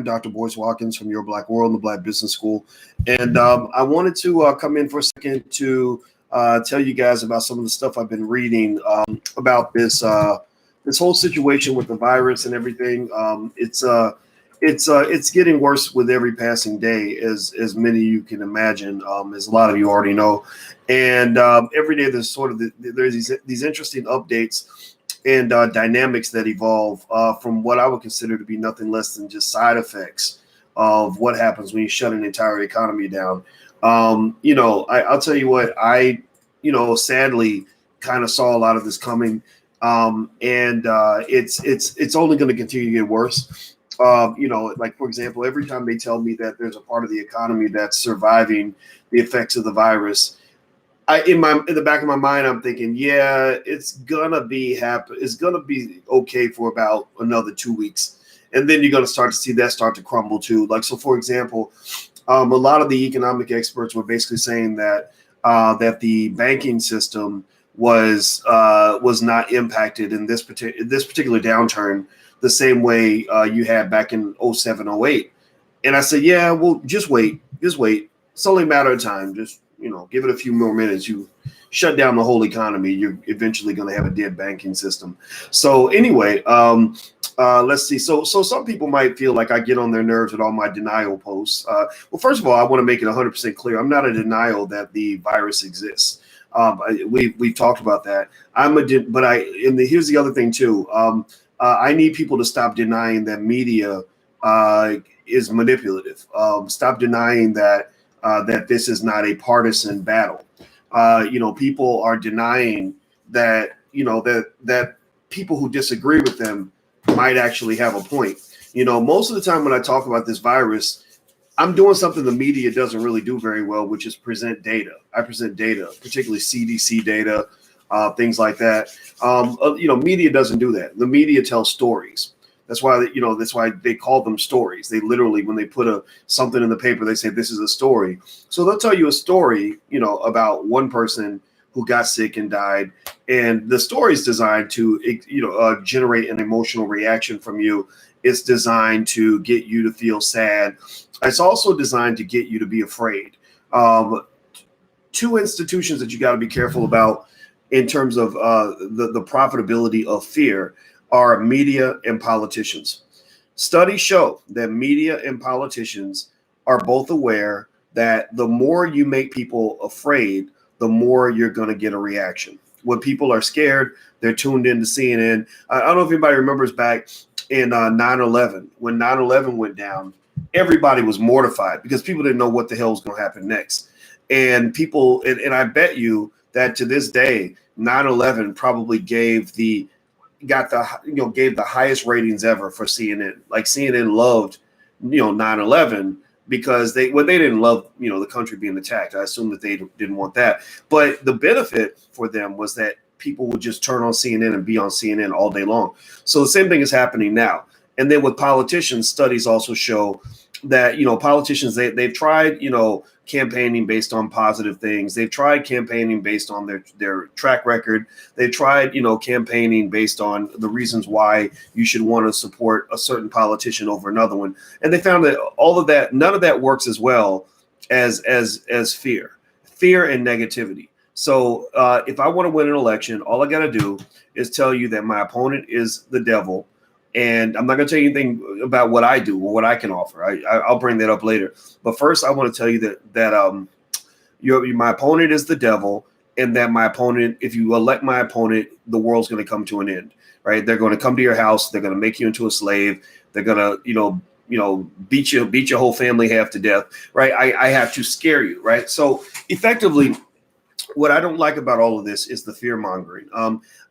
Dr. Boyce Watkins from Your Black World and the Black Business School. And I wanted to come in for a second to tell you guys about some of the stuff I've been reading about this whole situation with the virus and everything. It's getting worse with every passing day, as many of you can imagine, as a lot of you already know. And every day there's these interesting updates and dynamics that evolve from what I would consider to be nothing less than just side effects of what happens when you shut an entire economy down. I'll tell you what, sadly kind of saw a lot of this coming, and it's only going to continue to get worse. Like, for example, every time they tell me that there's a part of the economy that's surviving the effects of the virus, in the back of my mind, I'm thinking, yeah, it's gonna be okay for about another 2 weeks, and then you're gonna start to see that start to crumble too. Like, so for example, a lot of the economic experts were basically saying that the banking system was not impacted in this particular downturn the same way you had back in 07, 08. And I said, yeah, well, just wait. It's only a matter of time. Just give it a few more minutes. You shut down the whole economy, you're eventually going to have a dead banking system. So anyway, let's see. So some people might feel like I get on their nerves with all my denial posts. Well, first of all, I want to make it 100% clear. I'm not in denial that the virus exists. We've talked about that. Here's the other thing too. I need people to stop denying that media is manipulative. Stop denying that this is not a partisan battle. People are denying that that people who disagree with them might actually have a point. Most of the time when I talk about this virus, I'm doing something the media doesn't really do very well, which is present data. I present data, particularly CDC data, things like that. Media doesn't do that. The media tells stories. That's why they call them stories. They literally, when they put something in the paper, they say this is a story. So they'll tell you a story, about one person who got sick and died, and the story is designed to, generate an emotional reaction from you. It's designed to get you to feel sad. It's also designed to get you to be afraid. Two institutions that you got to be careful about in terms of the profitability of fear are media and politicians. Studies show that media and politicians are both aware that the more you make people afraid, the more you're going to get a reaction. When people are scared, they're tuned into CNN. I don't know if anybody remembers back in 9/11, when 9/11 went down, everybody was mortified because people didn't know what the hell was going to happen next. And people, and I bet you that to this day, 9/11 probably gave the highest ratings ever for CNN. Like, CNN loved 9/11 because they didn't love the country being attacked. I assume that they didn't want that, but the benefit for them was that people would just turn on CNN and be on CNN all day long. So the same thing is happening now. And then with politicians, studies also show that politicians, they've tried campaigning based on positive things. They've tried campaigning based on their track record. They've tried campaigning based on the reasons why you should want to support a certain politician over another one. And they found that none of that works as well as fear and negativity. So if I want to win an election, all I got to do is tell you that my opponent is the devil. And I'm not going to tell you anything about what I do or what I can offer. I'll bring that up later. But first, I want to tell you that my opponent is the devil, and that my opponent, if you elect my opponent, the world's going to come to an end. Right? They're going to come to your house. They're going to make you into a slave. They're going to beat your whole family half to death. Right? I have to scare you. Right? So effectively, what I don't like about all of this is the fear mongering.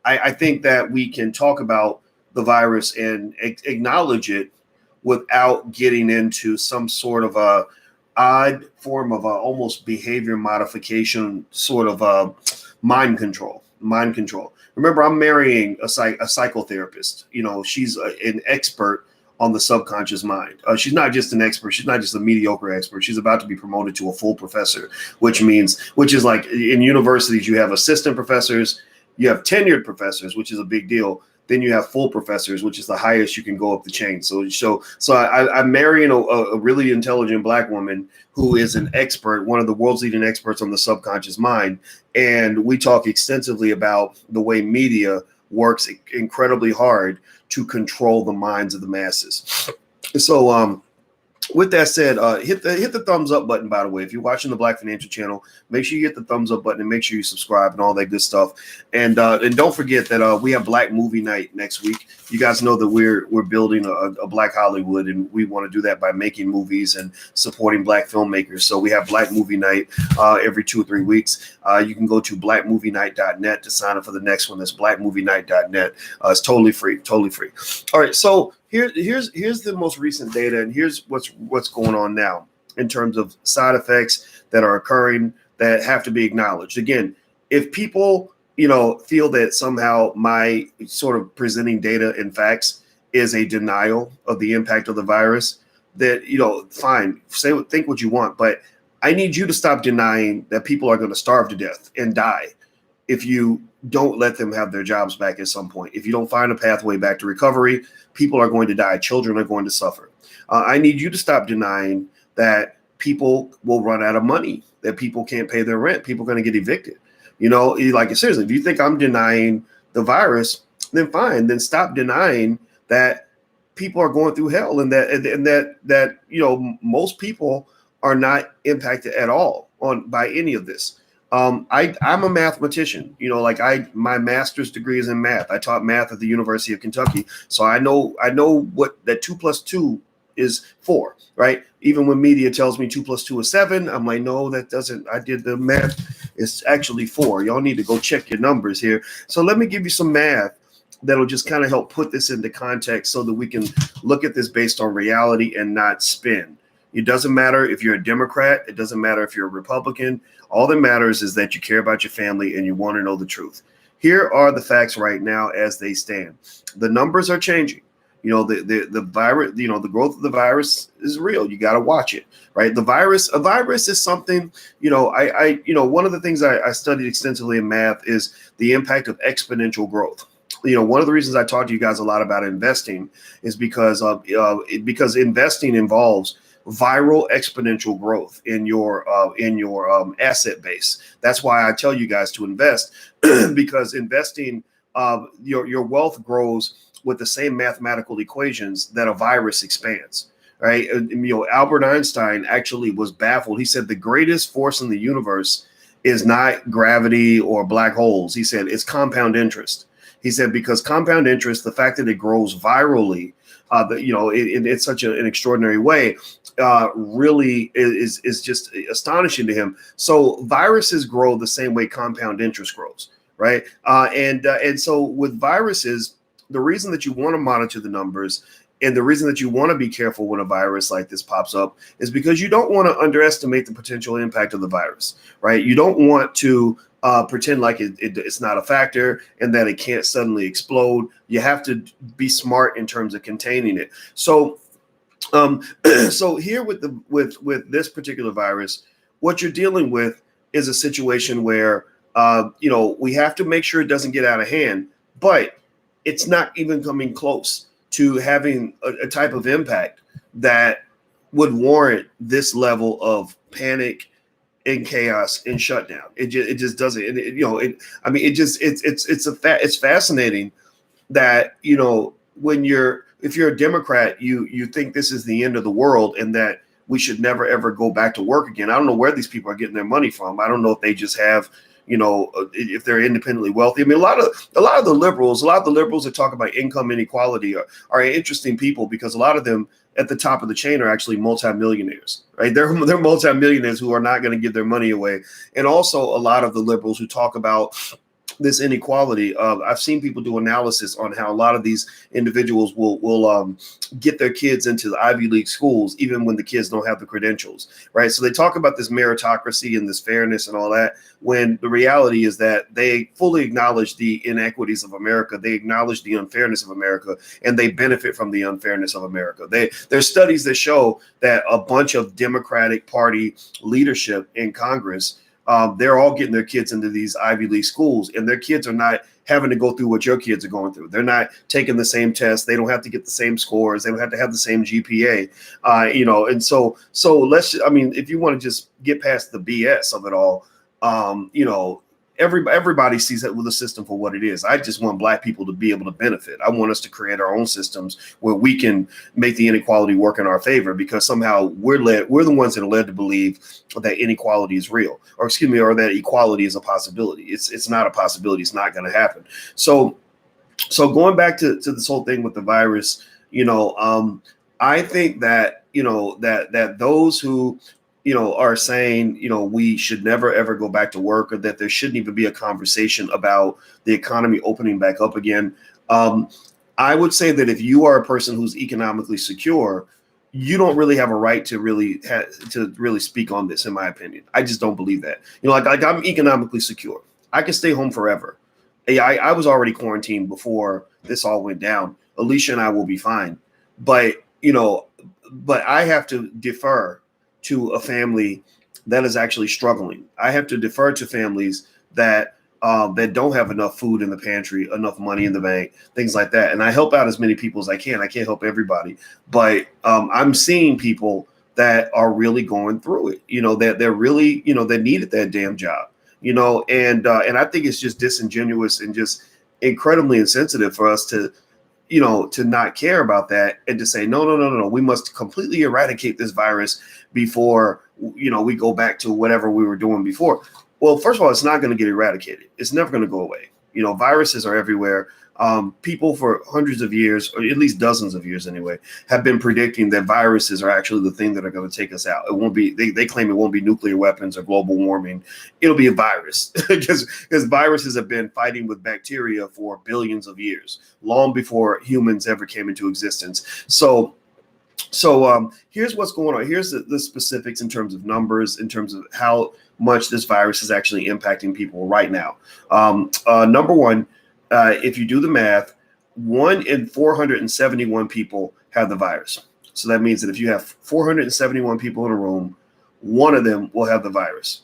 I think that we can talk about the virus and acknowledge it without getting into some sort of a odd form of almost behavior modification, sort of mind control. Remember, I'm marrying a psychotherapist. She's an expert on the subconscious mind. She's not just an expert. She's not just a mediocre expert. She's about to be promoted to a full professor, which is like in universities, you have assistant professors, you have tenured professors, which is a big deal. then you have full professors, which is the highest you can go up the chain. I'm marrying a really intelligent Black woman who is an expert, one of the world's leading experts on the subconscious mind. And we talk extensively about the way media works incredibly hard to control the minds of the masses. So with that said, hit the thumbs up button, by the way. If you're watching the Black Financial Channel, make sure you hit the thumbs up button and make sure you subscribe and all that good stuff. And don't forget that we have Black Movie Night next week. You guys know that we're building a Black Hollywood, and we want to do that by making movies and supporting Black filmmakers. So we have Black Movie Night every 2 or 3 weeks. You can go to blackmovienight.net to sign up for the next one. That's blackmovienight.net. It's totally free, totally free. All right, so here's the most recent data, and here's what's going on now in terms of side effects that are occurring that have to be acknowledged. Again, if people feel that somehow my sort of presenting data and facts is a denial of the impact of the virus, that fine, think what you want, but I need you to stop denying that people are going to starve to death and die if you don't let them have their jobs back at some point. If you don't find a pathway back to recovery, people are going to die. Children are going to suffer. I need you to stop denying that people will run out of money, that people can't pay their rent, people are going to get evicted. Like seriously, if you think I'm denying the virus, then fine, then stop denying that people are going through hell and that most people are not impacted at all by any of this. I'm a mathematician, my master's degree is in math. I taught math at the University of Kentucky. So I know what that 2 + 2 is 4, right? Even when media tells me 2 + 2 is 7, I'm like, no, that doesn't, I did the math. It's actually 4. Y'all need to go check your numbers here. So let me give you some math that'll just kind of help put this into context so that we can look at this based on reality and not spin. It doesn't matter if you're a Democrat. It doesn't matter if you're a Republican. All that matters is that you care about your family and you want to know the truth. Here are the facts right now as they stand. The numbers are changing. The virus, the growth of the virus is real. You got to watch it, right? A virus is something, one of the things I studied extensively in math is the impact of exponential growth. One of the reasons I talk to you guys a lot about investing is because investing involves viral exponential growth in your asset base. That's why I tell you guys to invest because investing, your wealth grows with the same mathematical equations that a virus expands, right? Albert Einstein actually was baffled. He said the greatest force in the universe is not gravity or black holes. He said it's compound interest. He said because compound interest, the fact that it grows virally, in such an extraordinary way, really is just astonishing to him. So viruses grow the same way compound interest grows, right? And so with viruses, the reason that you want to monitor the numbers and the reason that you want to be careful when a virus like this pops up is because you don't want to underestimate the potential impact of the virus, right? You don't want to pretend like it's not a factor and that it can't suddenly explode. You have to be smart in terms of containing it. So so here with this particular virus, what you're dealing with is a situation where we have to make sure it doesn't get out of hand, but it's not even coming close to having a type of impact that would warrant this level of panic and chaos and shutdown. It just doesn't. It's fascinating that if you're a Democrat, you think this is the end of the world and that we should never ever go back to work again. I don't know where these people are getting their money from. I don't know if they just have, if they're independently wealthy. I mean, a lot of the liberals that talk about income inequality are interesting people because a lot of them at the top of the chain are actually multimillionaires, right? They're multimillionaires who are not going to give their money away. And also a lot of the liberals who talk about this inequality. I've seen people do analysis on how a lot of these individuals will get their kids into the Ivy League schools, even when the kids don't have the credentials, right? So they talk about this meritocracy and this fairness and all that, when the reality is that they fully acknowledge the inequities of America. They acknowledge the unfairness of America, and they benefit from the unfairness of America. There's studies that show that a bunch of Democratic Party leadership in Congress they're all getting their kids into these Ivy League schools, and their kids are not having to go through what your kids are going through. They're not taking the same tests. They don't have to get the same scores. They don't have to have the same GPA, and so I mean, if you want to just get past the BS of it all, everybody sees that with the system for what it is. I just want Black people to be able to benefit. I want us to create our own systems where we can make the inequality work in our favor, because somehow we're the ones that are led to believe that inequality is real, or that equality is a possibility. It's not a possibility. It's not going to happen. So going back to this whole thing with the virus, I think that, that those who are saying, we should never, ever go back to work, or that there shouldn't even be a conversation about the economy opening back up again. I would say that if you are a person who's economically secure, you don't really have a right to really speak on this, in my opinion. I just don't believe that. Like I'm economically secure. I can stay home forever. I was already quarantined before this all went down. Alicia and I will be fine. But I have to defer to a family that is actually struggling. I have to defer to families that don't have enough food in the pantry, enough money in the bank, things like that. And I help out as many people as I can. I can't help everybody, but I'm seeing people that are really going through it. That they're really, they needed that damn job. And I think it's just disingenuous and just incredibly insensitive for us to not care about that and to say, no, we must completely eradicate this virus before, we go back to whatever we were doing before. Well, first of all, it's not going to get eradicated. It's never going to go away. Viruses are everywhere. People for hundreds of years, or at least dozens of years anyway, have been predicting that viruses are actually the thing that are going to take us out. It won't be, they claim it won't be nuclear weapons or global warming. It'll be a virus because viruses have been fighting with bacteria for billions of years, long before humans ever came into existence. So here's what's going on. Here's the specifics in terms of numbers, in terms of how much this virus is actually impacting people right now. Number one, if you do the math, 1 in 471 people have the virus. So that means that if you have 471 people in a room, one of them will have the virus,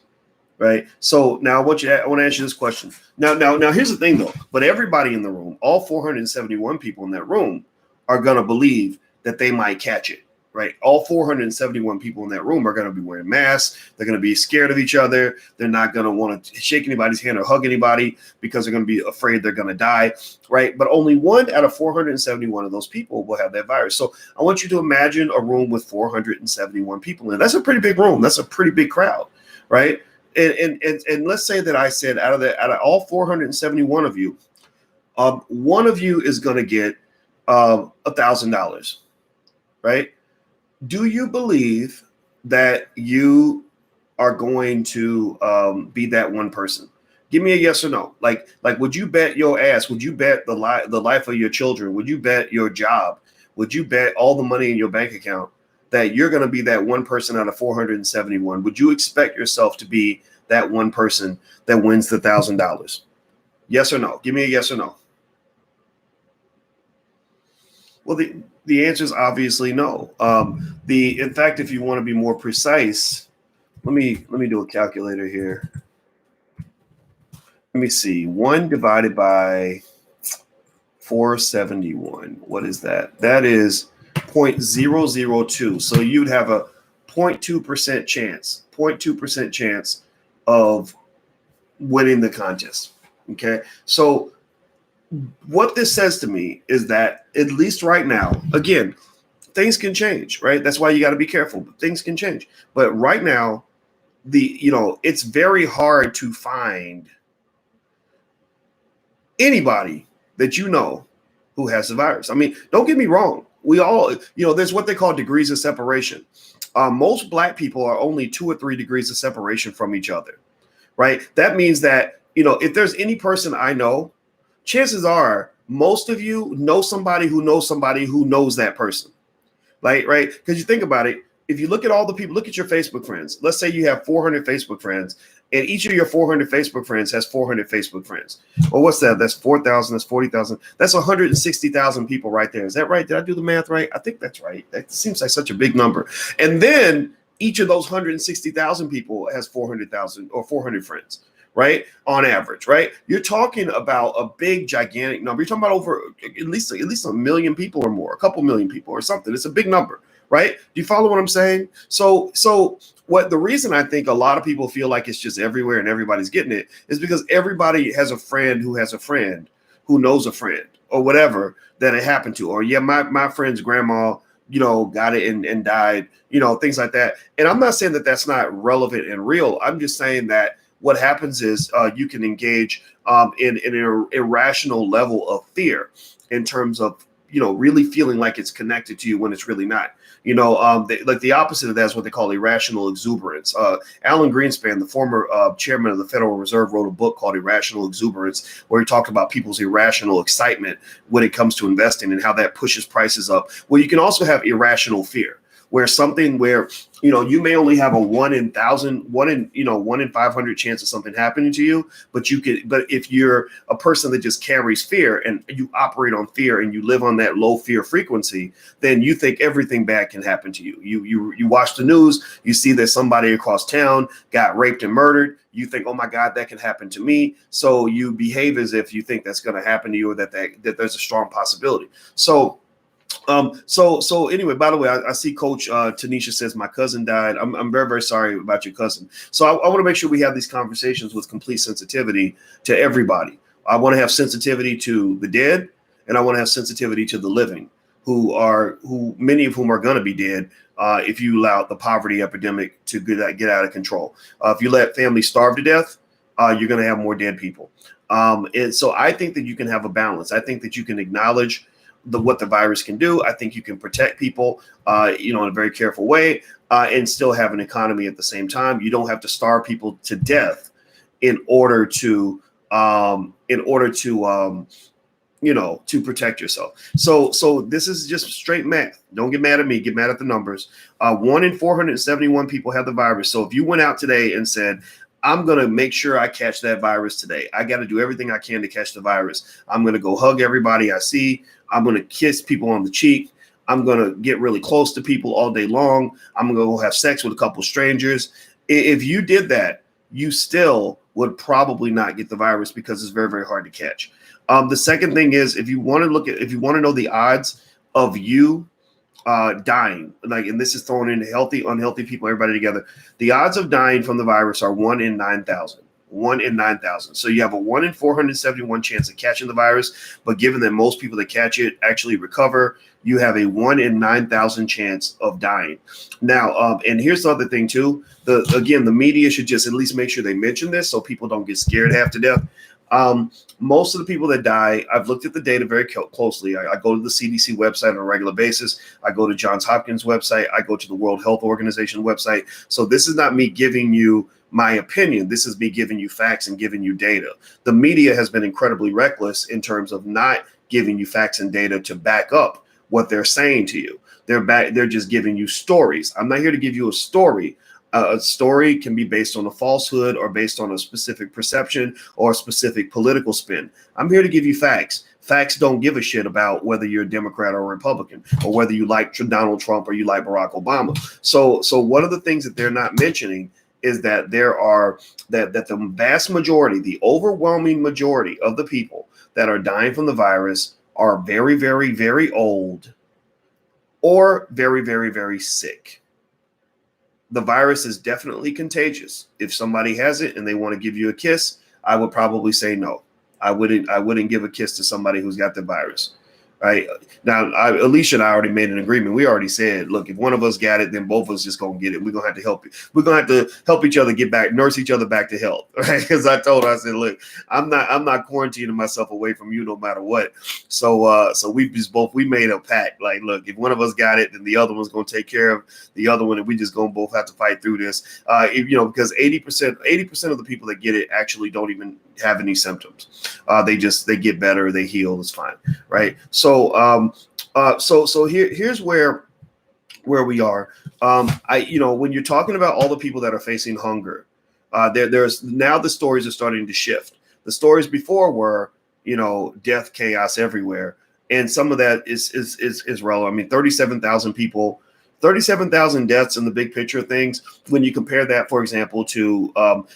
right? So now I want to answer this question. Now, here's the thing though, but everybody in the room, all 471 people in that room are going to believe that they might catch it, right? All 471 people in that room are going to be wearing masks. They're going to be scared of each other. They're not going to want to shake anybody's hand or hug anybody because they're going to be afraid they're going to die, right? But only 1 out of 471 of those people will have that virus. So I want you to imagine a room with 471 people in it. That's a pretty big room. That's a pretty big crowd, right? And let's say that I said out of all 471 of you, one of you is going to get $1,000, right? Do you believe that you are going to be that one person? Give me a yes or no. Like, would you bet your ass? Would you bet the life of your children? Would you bet your job? Would you bet all the money in your bank account that you're going to be that one person out of 471? Would you expect yourself to be that one person that wins the $1,000? Yes or no? Give me a yes or no. Well, the answer is obviously no. In fact, if you want to be more precise, let me do a calculator here. Let me see. 1 divided by 471. What is that? That is 0.002. So you'd have a 0.2% chance, 0.2% chance of winning the contest. Okay. So what this says to me is that, at least right now, again, things can change, right? That's why you got to be careful. Things can change. But right now, it's very hard to find anybody that who has the virus. I mean, don't get me wrong. We all, there's what they call degrees of separation. Most Black people are only 2 or 3 degrees of separation from each other, right? That means that, if there's any person I know, chances are most of you know somebody who knows somebody who knows that person, right? Because you think about it, if you look at all the people, look at your Facebook friends. Let's say you have 400 Facebook friends, and each of your 400 Facebook friends has 400 Facebook friends. Well, what's that? That's 4,000. That's 40,000. That's 160,000 people right there. Is that right? Did I do the math right? I think that's right. That seems like such a big number. And then Each of those 160,000 people has 400,000 or 400 friends, right? On average, right? You're talking about a big, gigantic number. You're talking about over at least a million people or more, a couple million people or something. It's a big number, right? Do you follow what I'm saying? So what the reason I think a lot of people feel like it's just everywhere and everybody's getting it is because everybody has a friend who has a friend who knows a friend or whatever that it happened to. Or yeah, my friend's grandma, got it and died, things like that. And I'm not saying that that's not relevant and real. I'm just saying that what happens is you can engage in an irrational level of fear in terms of, really feeling like it's connected to you when it's really not. Like the opposite of that is what they call irrational exuberance. Alan Greenspan, the former chairman of the Federal Reserve, wrote a book called Irrational Exuberance, where he talked about people's irrational excitement when it comes to investing and how that pushes prices up. Well, you can also have irrational fear, where you may only have a 1 in 500 chance of something happening to you, but if you're a person that just carries fear and you operate on fear and you live on that low fear frequency, then you think everything bad can happen to you. You watch the news, you see that somebody across town got raped and murdered. You think, oh my God, that can happen to me. So you behave as if you think that's going to happen to you, or that there's a strong possibility. So anyway, by the way, I see Coach Tanisha says my cousin died. I'm very, very sorry about your cousin. So I want to make sure we have these conversations with complete sensitivity to everybody. I want to have sensitivity to the dead, and I want to have sensitivity to the living, who many of whom are going to be dead if you allow the poverty epidemic to get out of control. If you let families starve to death, you're going to have more dead people. And so I think that you can have a balance. I think that you can acknowledge what the virus can do. I think you can protect people, in a very careful way, and still have an economy at the same time. You don't have to starve people to death in order to protect yourself. So this is just straight math. Don't get mad at me. Get mad at the numbers. 1 in 471 people have the virus. So if you went out today and said, I'm going to make sure I catch that virus today, I got to do everything I can to catch the virus. I'm going to go hug everybody I see. I'm going to kiss people on the cheek. I'm going to get really close to people all day long. I'm going to go have sex with a couple strangers. If you did that, you still would probably not get the virus because it's very, very hard to catch. The second thing is, if you want to know the odds of you dying, and this is thrown into healthy, unhealthy people, everybody together, the odds of dying from the virus are 1 in 9,000. 1 in 9,000. So you have a 1 in 471 chance of catching the virus, but given that most people that catch it actually recover, you have a 1 in 9,000 chance of dying. Now, and here's the other thing too. The media should just at least make sure they mention this so people don't get scared half to death. Most of the people that die, I've looked at the data very closely. I go to the CDC website on a regular basis. I go to Johns Hopkins website. I go to the World Health Organization website. So this is not me giving you my opinion. This is me giving you facts and giving you data. The media has been incredibly reckless in terms of not giving you facts and data to back up what they're saying to you. They're just giving you stories. I'm not here to give you a story. A story can be based on a falsehood or based on a specific perception or a specific political spin. I'm here to give you facts. Facts don't give a shit about whether you're a Democrat or a Republican, or whether you like Donald Trump or you like Barack Obama. So one of the things that they're not mentioning is that that the vast majority, the overwhelming majority of the people that are dying from the virus are very, very, very old or very, very, very sick. The virus is definitely contagious. If somebody has it and they want to give you a kiss, I would probably say no. I wouldn't give a kiss to somebody who's got the virus. Right now, Alicia and I already made an agreement. We already said, look, if one of us got it, then both of us just gonna get it. We're gonna have to help. We're gonna have to help each other get back, nurse each other back to health. Right? Because I said, look, I'm not quarantining myself away from you no matter what. So we made a pact. Like, look, if one of us got it, then the other one's gonna take care of the other one, and we just gonna both have to fight through this. Because 80% of the people that get it actually don't even have any symptoms. They get better, they heal, it's fine, right? So here's where we are. When you're talking about all the people that are facing hunger, there's now the stories are starting to shift. The stories before were, death, chaos everywhere, and some of that is relevant. I mean, 37,000 people, 37,000 deaths in the big picture of things. When you compare that, for example, to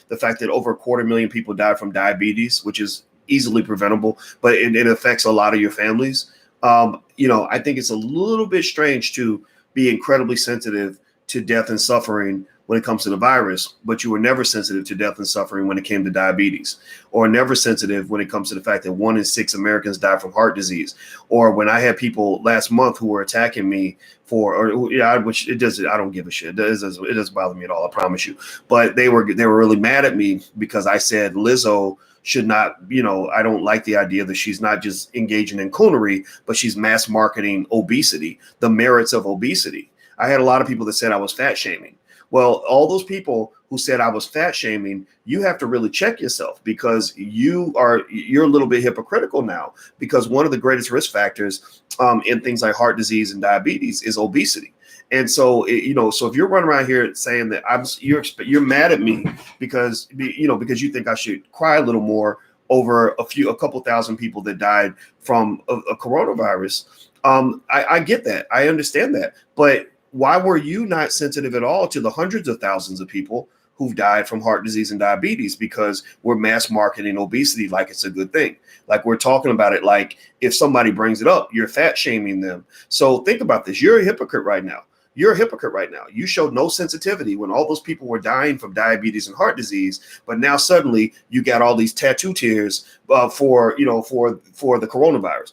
the fact that over 250,000 people died from diabetes, which is easily preventable, but it affects a lot of your families. I think it's a little bit strange to be incredibly sensitive to death and suffering when it comes to the virus, but you were never sensitive to death and suffering when it came to diabetes, or never sensitive when it comes to the fact that 1 in 6 Americans die from heart disease. Or when I had people last month who were attacking me which it doesn't, I don't give a shit. It doesn't bother me at all. I promise you. But they were really mad at me because I said Lizzo should not, I don't like the idea that she's not just engaging in coonery, but she's mass marketing obesity, the merits of obesity. I had a lot of people that said I was fat shaming. Well, all those people who said I was fat shaming, you have to really check yourself, because you're a little bit hypocritical now, because one of the greatest risk factors in things like heart disease and diabetes is obesity. And so, so if you're running around here saying that you're mad at me because you think I should cry a little more over a couple thousand people that died from a coronavirus, I get that. I understand that. But why were you not sensitive at all to the hundreds of thousands of people who've died from heart disease and diabetes? Because we're mass marketing obesity like it's a good thing. Like we're talking about it like if somebody brings it up, you're fat shaming them. So think about this. You're a hypocrite right now. You showed no sensitivity when all those people were dying from diabetes and heart disease, but now suddenly you got all these tattoo tears for the coronavirus.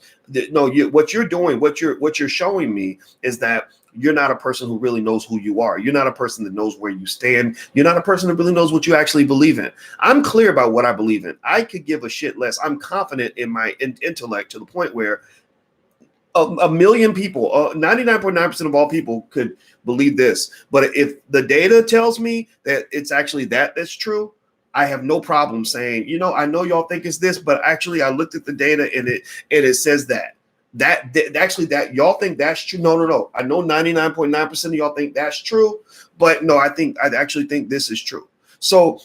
What you're doing, what you're showing me is that you're not a person who really knows who you are. You're not a person that knows where you stand. You're not a person that really knows what you actually believe in. I'm clear about what I believe in. I could give a shit less. I'm confident in my intellect to the point where a million people, 99.9% of all people could believe this. But if the data tells me that it's actually that's true, I have no problem saying, I know y'all think it's this, but actually I looked at the data and it says that y'all think that's true. No. I know 99.9% of y'all think that's true, but no, I actually think this is true. So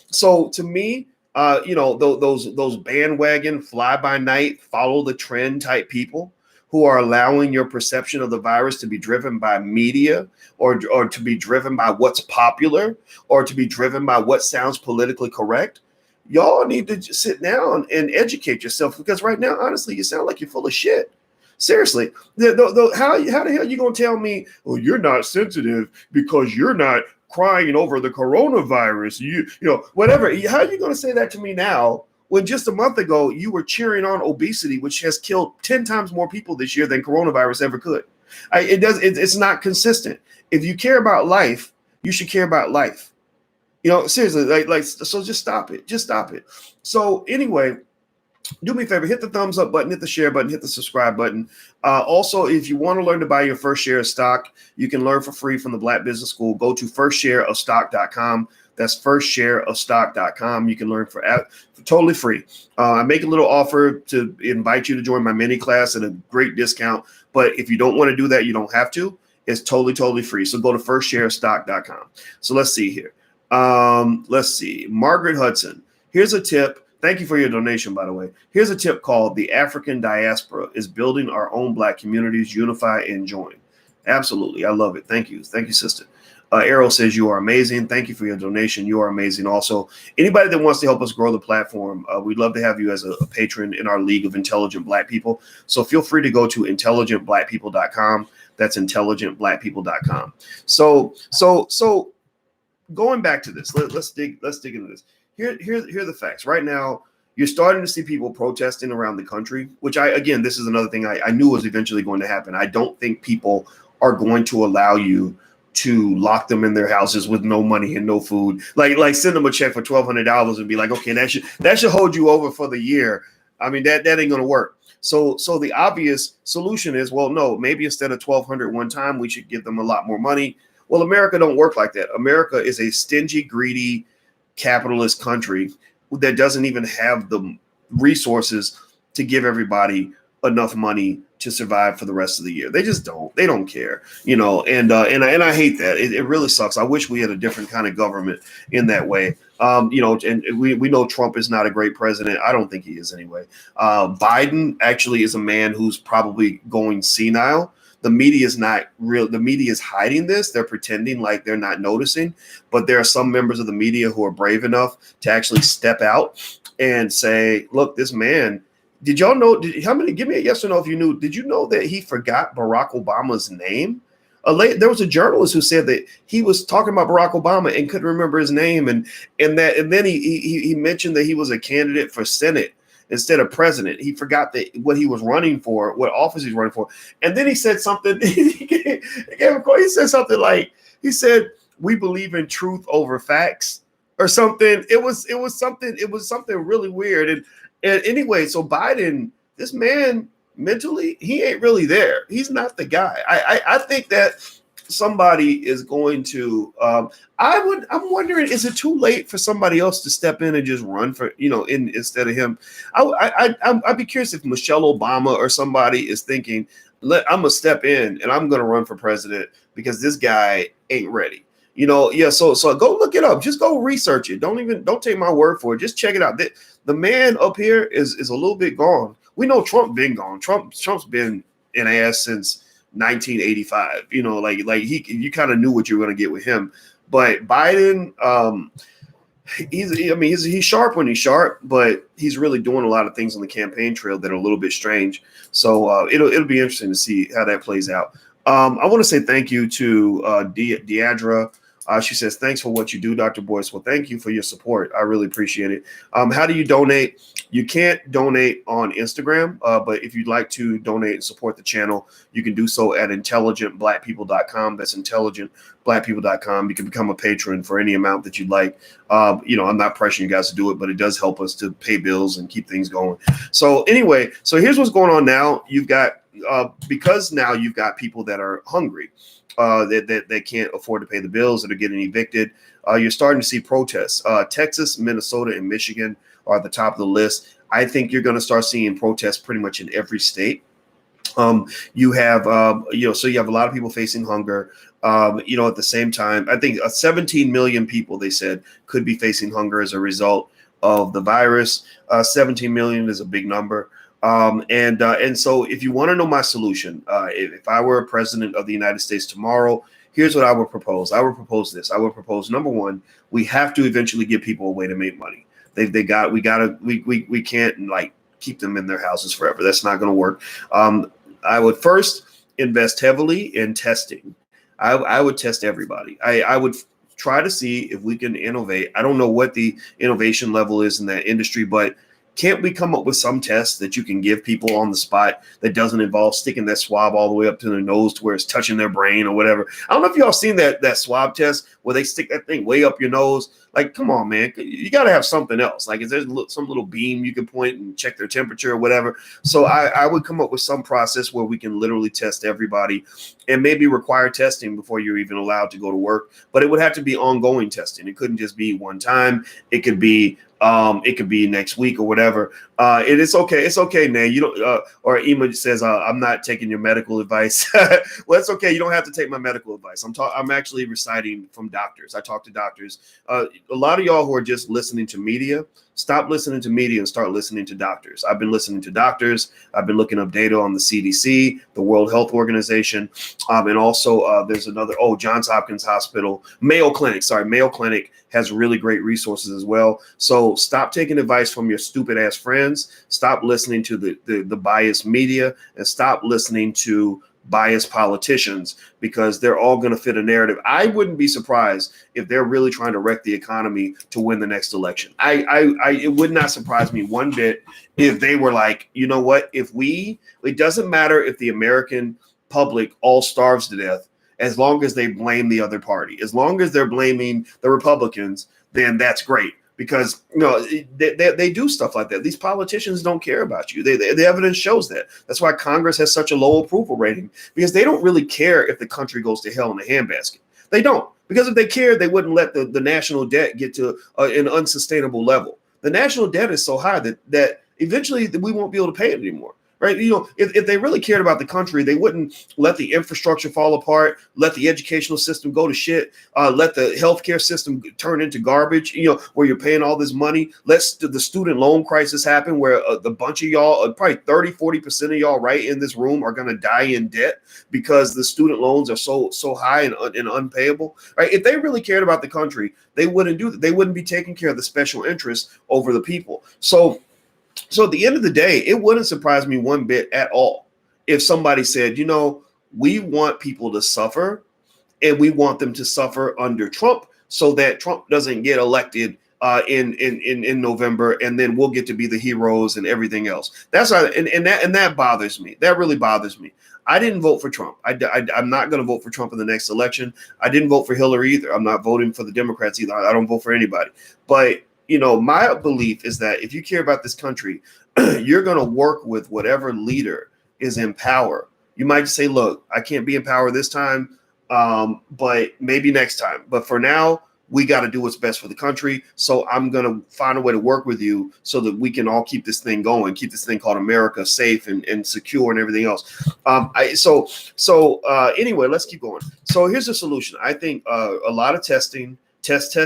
to me, those bandwagon fly by night, follow the trend type people who are allowing your perception of the virus to be driven by media or to be driven by what's popular or to be driven by what sounds politically correct, y'all need to just sit down and educate yourself, because right now, honestly, you sound like you're full of shit. Seriously, how the hell are you going to tell me, oh, you're not sensitive because you're not crying over the coronavirus? Whatever. How are you going to say that to me now, when just a month ago you were cheering on obesity, which has killed 10 times more people this year than coronavirus ever could? It's not consistent. If you care about life, you should care about life. Seriously, so just stop it. Just stop it. So anyway, do me a favor, hit the thumbs up button, hit the share button, hit the subscribe button. Also, if you want to learn to buy your first share of stock, you can learn for free from the Black Business School. Go to firstshareofstock.com. That's firstshareofstock.com. You can learn for totally free. I make a little offer to invite you to join my mini class at a great discount. But if you don't want to do that, you don't have to. It's totally free. So go to firstshareofstock.com. So let's see here. Let's see. Margaret Hudson. Here's a tip. Thank you for your donation, by the way. Here's a tip called The African Diaspora is Building Our Own Black Communities, Unify and Join. Absolutely. I love it. Thank you. Thank you, sister. Errol says you are amazing. Thank you for your donation. You are amazing. Also, anybody that wants to help us grow the platform, we'd love to have you as a patron in our League of Intelligent Black People. So feel free to go to intelligentblackpeople.com. That's intelligentblackpeople.com. So going back to this, let's dig into this. Here are the facts. Right now, you're starting to see people protesting around the country, which this is another thing I knew was eventually going to happen. I don't think people are going to allow you to lock them in their houses with no money and no food. Like send them a check for $1,200 and be like, okay, that should hold you over for the year. I mean, that ain't going to work. So the obvious solution is, well, no, maybe instead of $1,200 one time, we should give them a lot more money. Well, America don't work like that. America is a stingy, greedy, capitalist country that doesn't even have the resources to give everybody enough money to survive for the rest of the year. They just don't. They don't care, and I hate that. It really sucks. I wish we had a different kind of government in that way. And we know Trump is not a great president. I don't think he is anyway. Biden actually is a man who's probably going senile, the media is not real. The media is hiding this. They're pretending like they're not noticing, but there are some members of the media who are brave enough to actually step out and say, look, this man, did y'all know, give me a yes or no if you knew, did you know that he forgot Barack Obama's name? There was a journalist who said that he was talking about Barack Obama and couldn't remember his name, and then he mentioned that he was a candidate for Senate instead of president. He forgot that what he was running for, what office he's running for, and then he said something. He said something like, he said, "We believe in truth over facts," or something. It was something really weird. And anyway, so Biden, this man, mentally, he ain't really there. He's not the guy. I think that somebody is going to. I'm wondering, is it too late for somebody else to step in and just run for instead of him? I'd be curious if Michelle Obama or somebody is thinking, I'm gonna step in and I'm gonna run for president because this guy ain't ready. So go look it up. Just go research it. Don't take my word for it. Just check it out. The man up here is a little bit gone. We know Trump been gone. Trump's been an ass since 1985. You kind of knew what you were going to get with him. But Biden, he's sharp when he's sharp, but he's really doing a lot of things on the campaign trail that are a little bit strange. So it'll be interesting to see how that plays out. I want to say thank you to Deidra. She says, thanks for what you do, Dr. Boyce. Well, thank you for your support. I really appreciate it. How do you donate? You can't donate on Instagram, but if you'd like to donate and support the channel, you can do so at intelligentblackpeople.com. That's intelligentblackpeople.com. You can become a patron for any amount that you'd like. I'm not pressuring you guys to do it, but it does help us to pay bills and keep things going. So anyway, here's what's going on now. You've got, because now you've got people that are hungry. That can't afford to pay the bills, that are getting evicted. You're starting to see protests. Texas, Minnesota, and Michigan are at the top of the list. I think you're going to start seeing protests pretty much in every state. You have a lot of people facing hunger. At the same time, I think 17 million people, they said, could be facing hunger as a result of the virus. 17 million is a big number. And so if you want to know my solution, if I were a president of the United States tomorrow, here's what I would propose. I would propose this. I would propose, number one, we have to eventually give people a way to make money. We can't like keep them in their houses forever. That's not going to work. I would first invest heavily in testing. I would test everybody. I would try to see if we can innovate. I don't know what the innovation level is in that industry, but can't we come up with some tests that you can give people on the spot that doesn't involve sticking that swab all the way up to their nose to where it's touching their brain or whatever? I don't know if y'all seen that swab test where they stick that thing way up your nose. Like, come on, man. You got to have something else. Like, is there some little beam you can point and check their temperature or whatever? So I would come up with some process where we can literally test everybody and maybe require testing before you're even allowed to go to work. But it would have to be ongoing testing. It couldn't just be one time. It could be next week or whatever. It's okay. It's okay, man. You don't. Or Ema says, "I'm not taking your medical advice." Well, it's okay. You don't have to take my medical advice. I'm actually reciting from doctors. I talk to doctors. A lot of y'all who are just listening to media, stop listening to media and start listening to doctors. I've been listening to doctors. I've been looking up data on the CDC, the World Health Organization, and also there's another. Johns Hopkins Hospital, Mayo Clinic. Sorry, Mayo Clinic has really great resources as well. So stop taking advice from your stupid ass friends. Stop listening to the biased media and stop listening to biased politicians because they're all going to fit a narrative. I wouldn't be surprised if they're really trying to wreck the economy to win the next election. It would not surprise me one bit if they were like, you know what, it doesn't matter if the American public all starves to death, as long as they blame the other party. As long as they're blaming the Republicans, then that's great. Because they do stuff like that. These politicians don't care about you. The evidence shows that. That's why Congress has such a low approval rating, because they don't really care if the country goes to hell in a handbasket. They don't. Because if they cared, they wouldn't let the national debt get to an unsustainable level. The national debt is so high that eventually we won't be able to pay it anymore. right? If they really cared about the country, they wouldn't let the infrastructure fall apart, let the educational system go to shit, let the healthcare system turn into garbage, where you're paying all this money. Let the student loan crisis happen where the bunch of y'all, probably 30-40% of y'all right in this room are going to die in debt because the student loans are so high and unpayable, right? If they really cared about the country, they wouldn't do that. They wouldn't be taking care of the special interests over the people. So at the end of the day, it wouldn't surprise me one bit at all if somebody said, we want people to suffer, and we want them to suffer under Trump so that Trump doesn't get elected in November, and then we'll get to be the heroes and everything else. That's right, and that bothers me. That really bothers me. I didn't vote for Trump. I'm not going to vote for Trump in the next election. I didn't vote for Hillary either. I'm not voting for the Democrats either. I don't vote for anybody. But my belief is that if you care about this country, you're going to work with whatever leader is in power. You might say, look, I can't be in power this time, but maybe next time. But for now, we got to do what's best for the country. So I'm going to find a way to work with you so that we can all keep this thing going, keep this thing called America safe and secure and everything else. Anyway, let's keep going. So here's the solution. I think a lot of testing, test.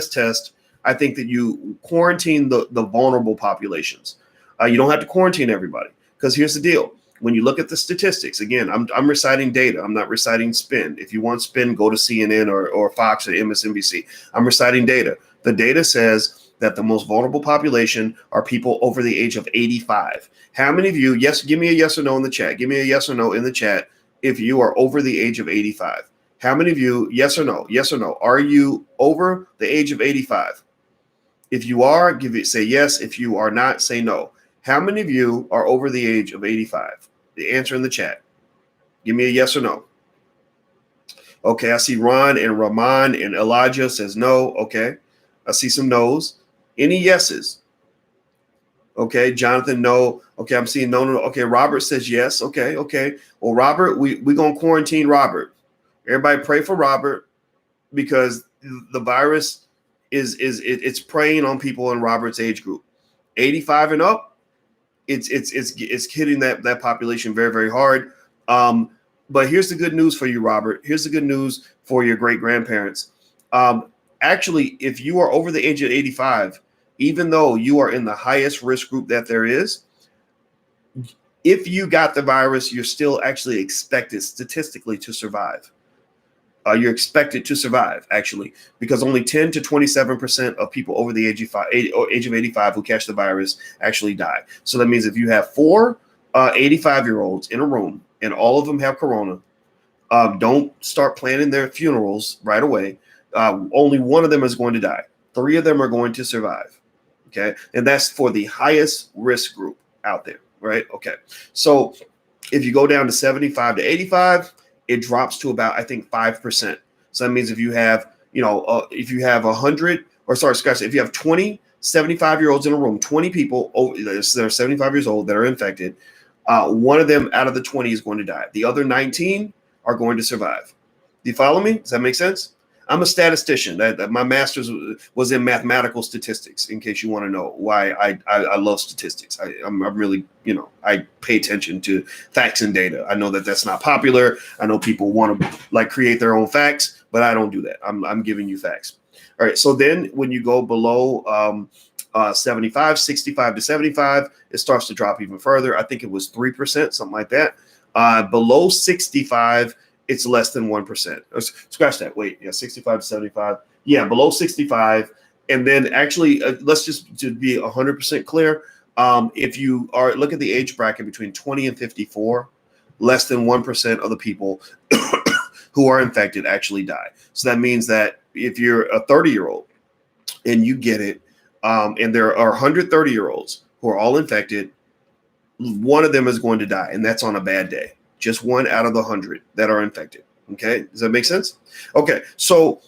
I think that you quarantine the vulnerable populations. You don't have to quarantine everybody, because here's the deal. When you look at the statistics, again, I'm reciting data. I'm not reciting spin. If you want spin, go to CNN or Fox or MSNBC. I'm reciting data. The data says that the most vulnerable population are people over the age of 85. How many of you, yes, give me a yes or no in the chat. Give me a yes or no in the chat if you are over the age of 85. How many of you, yes or no? Yes or no? Are you over the age of 85? If you are, say yes. If you are not, say no. How many of you are over the age of 85? The answer in the chat. Give me a yes or no. Okay, I see Ron and Rahman and Elijah says no. Okay, I see some no's. Any yeses? Okay, Jonathan, no. Okay, I'm seeing no. Okay, Robert says yes. Okay. Well, Robert, we're going to quarantine Robert. Everybody pray for Robert, because the virus it's preying on people in Robert's age group. 85 and up, it's hitting that population very, very hard. But here's the good news for you, Robert. Here's the good news for your great grandparents. Actually, if you are over the age of 85, even though you are in the highest risk group that there is, if you got the virus, you're still actually expected statistically to survive. You're expected to survive, actually, because only 10 to 27% of people over the age of 85 who catch the virus actually die. So that means if you have four 85-year-olds in a room and all of them have corona, don't start planning their funerals right away. Only one of them is going to die. 3 of them are going to survive. Okay. And that's for the highest risk group out there. Right. Okay. So if you go down to 75 to 85, it drops to about, I think, 5%. So that means if you have, if you have 100, or sorry, Scott, if you have 20 75-year-olds in a room, 20 people that are 75 years old that are infected, one of them out of the 20 is going to die. The other 19 are going to survive. Do you follow me? Does that make sense? I'm a statistician. My master's was in mathematical statistics, in case you want to know why I love statistics. I'm really, I pay attention to facts and data. I know that that's not popular. I know people want to create their own facts, but I don't do that. I'm giving you facts. All right. So then when you go below 65 to 75, it starts to drop even further. I think it was 3%, something like that. Below 65, it's less than 1%. Scratch that. Wait, yeah, 65 to 75. Yeah, below 65. And then actually, let's just to be 100% clear. If you look at the age bracket between 20 and 54, less than 1% of the people who are infected actually die. So that means that if you're a 30-year-old and you get it, and there are 130-year-olds who are all infected, one of them is going to die, and that's on a bad day. Just 1 out of the 100 that are infected. Okay. Does that make sense? Okay. So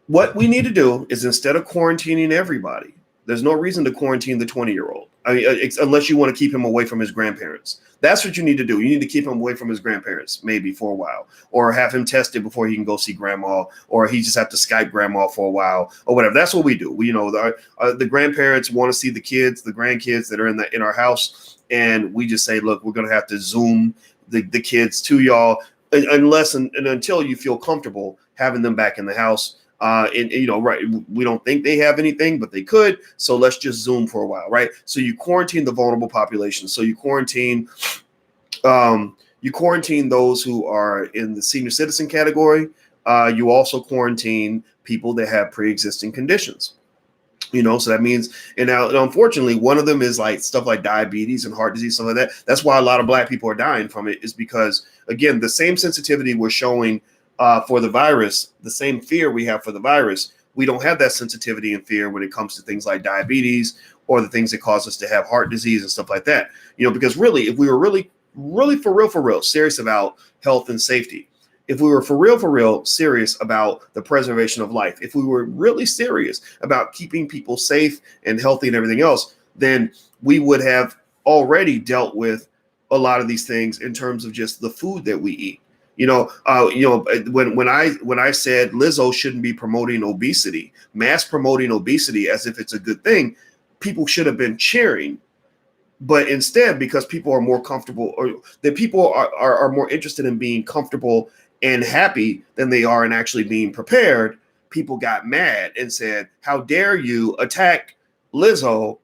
what we need to do is, instead of quarantining everybody, there's no reason to quarantine the 20-year-old. I mean, unless you want to keep him away from his grandparents. That's what you need to do. You need to keep him away from his grandparents, maybe for a while, or have him tested before he can go see grandma, or he just have to Skype grandma for a while, or whatever. That's what we do. We, the grandparents want to see the kids, the grandkids that are in our house, and we just say, look, we're going to have to Zoom the kids to y'all unless and until you feel comfortable having them back in the house. Right, we don't think they have anything, but they could. So let's just Zoom for a while, right? So you quarantine the vulnerable population. So you quarantine those who are in the senior citizen category. You also quarantine people that have pre-existing conditions. So that means, and now, unfortunately, one of them is like stuff like diabetes and heart disease, stuff like that. That's why a lot of Black people are dying from it, is because, again, the same sensitivity we're showing for the virus, the same fear we have for the virus, we don't have that sensitivity and fear when it comes to things like diabetes or the things that cause us to have heart disease and stuff like that. Because really, if we were really, really for real, serious about health and safety, if we were for real serious about the preservation of life, if we were really serious about keeping people safe and healthy and everything else, then we would have already dealt with a lot of these things in terms of just the food that we eat. When I said Lizzo shouldn't be promoting obesity, mass promoting obesity as if it's a good thing, people should have been cheering. But instead, because people are more comfortable, or that people are more interested in being comfortable and happy than they are in actually being prepared, people got mad and said, how dare you attack Lizzo,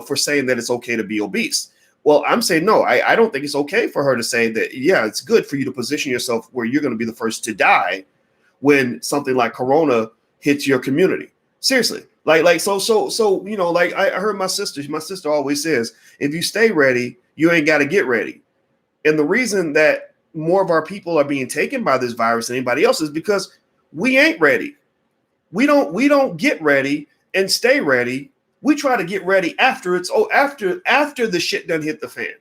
for saying that it's okay to be obese. Well, I'm saying, no, I don't think it's okay for her to say that, yeah, it's good for you to position yourself where you're going to be the first to die when something like Corona hits your community. Seriously. Like, I heard my sister always says, if you stay ready, you ain't got to get ready. And the reason that more of our people are being taken by this virus than anybody else is because we ain't ready. We don't get ready and stay ready. We try to get ready after after the shit done hit the fan,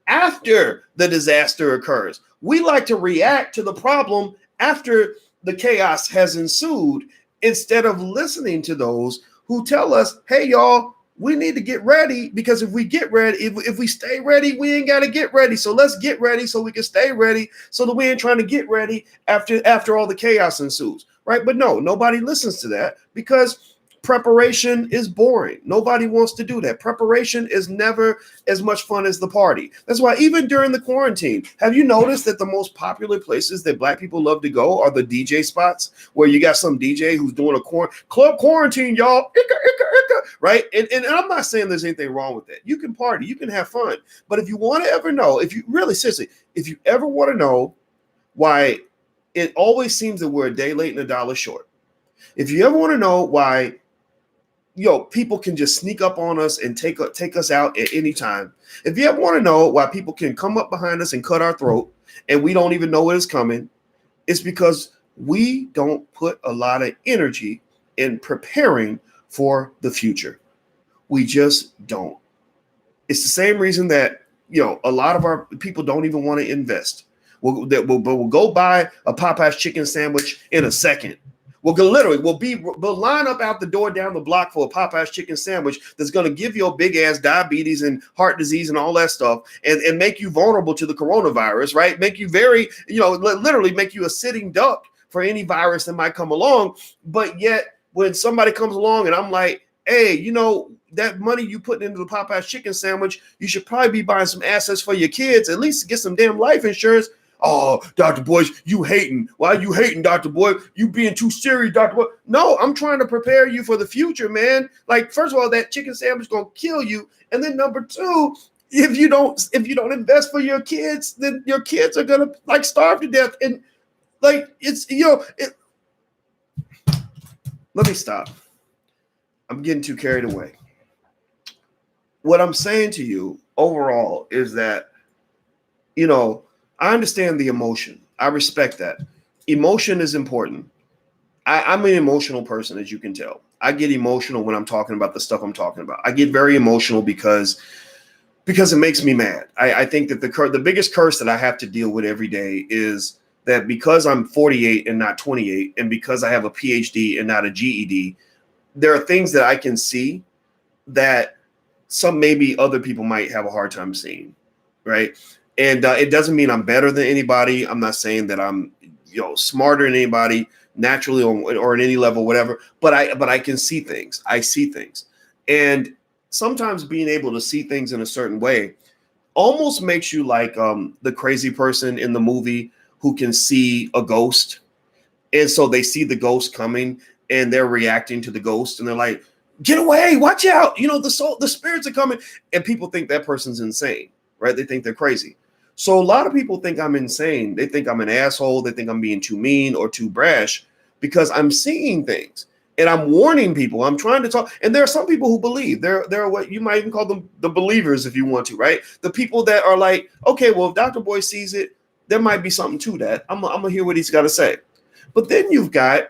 after the disaster occurs. We like to react to the problem after the chaos has ensued, instead of listening to those who tell us, hey, y'all, we need to get ready, because if we get ready, if we stay ready, we ain't got to get ready. So let's get ready so we can stay ready, so that we ain't trying to get ready after all the chaos ensues, right? But no, nobody listens to that, because preparation is boring. Nobody wants to do that. Preparation is never as much fun as the party. That's why even during the quarantine, have you noticed that the most popular places that Black people love to go are the DJ spots, where you got some DJ who's doing a club quarantine, y'all, right? And I'm not saying there's anything wrong with that. You can party, you can have fun. But if you want to ever know, if you ever want to know why it always seems that we're a day late and a dollar short, if you ever want to know why people can just sneak up on us and take us out at any time, if you ever want to know why people can come up behind us and cut our throat and we don't even know what is coming, it's because we don't put a lot of energy in preparing for the future. We just don't. It's the same reason that a lot of our people don't even want to invest. We'll go buy a Popeye's chicken sandwich in a second. We'll line up out the door down the block for a Popeye's chicken sandwich that's going to give you a big ass diabetes and heart disease and all that stuff, and make you vulnerable to the coronavirus, right? Make you very, literally make you a sitting duck for any virus that might come along. But yet, when somebody comes along and I'm like, hey, that money you put into the Popeye's chicken sandwich, you should probably be buying some assets for your kids, at least get some damn life insurance. Oh, Dr. Boyce, you hating. Why are you hating, Dr. Boy? You being too serious, Dr. Boy. No, I'm trying to prepare you for the future, man. Like, first of all, that chicken sandwich is gonna kill you. And then number two, if you don't invest for your kids, then your kids are gonna starve to death. And let me stop. I'm getting too carried away. What I'm saying to you overall is that, I understand the emotion. I respect that. Emotion is important. I'm an emotional person, as you can tell. I get emotional when I'm talking about the stuff I'm talking about. I get very emotional because it makes me mad. I think that the biggest curse that I have to deal with every day is that because I'm 48 and not 28, and because I have a PhD and not a GED, there are things that I can see that some maybe other people might have a hard time seeing, right? And it doesn't mean I'm better than anybody. I'm not saying that I'm smarter than anybody naturally or at any level, whatever. But I can see things. I see things, and sometimes being able to see things in a certain way almost makes you like the crazy person in the movie who can see a ghost, and so they see the ghost coming and they're reacting to the ghost and they're like, get away, watch out, the spirits are coming, and people think that person's insane, right? They think they're crazy. So a lot of people think I'm insane. They think I'm an asshole. They think I'm being too mean or too brash because I'm seeing things and I'm warning people. I'm trying to talk. And there are some people who believe. There are what you might even call them the believers if you want to, right? The people that are like, okay, well, if Dr. Boy sees it, there might be something to that. I'm gonna hear what he's got to say. But then you've got,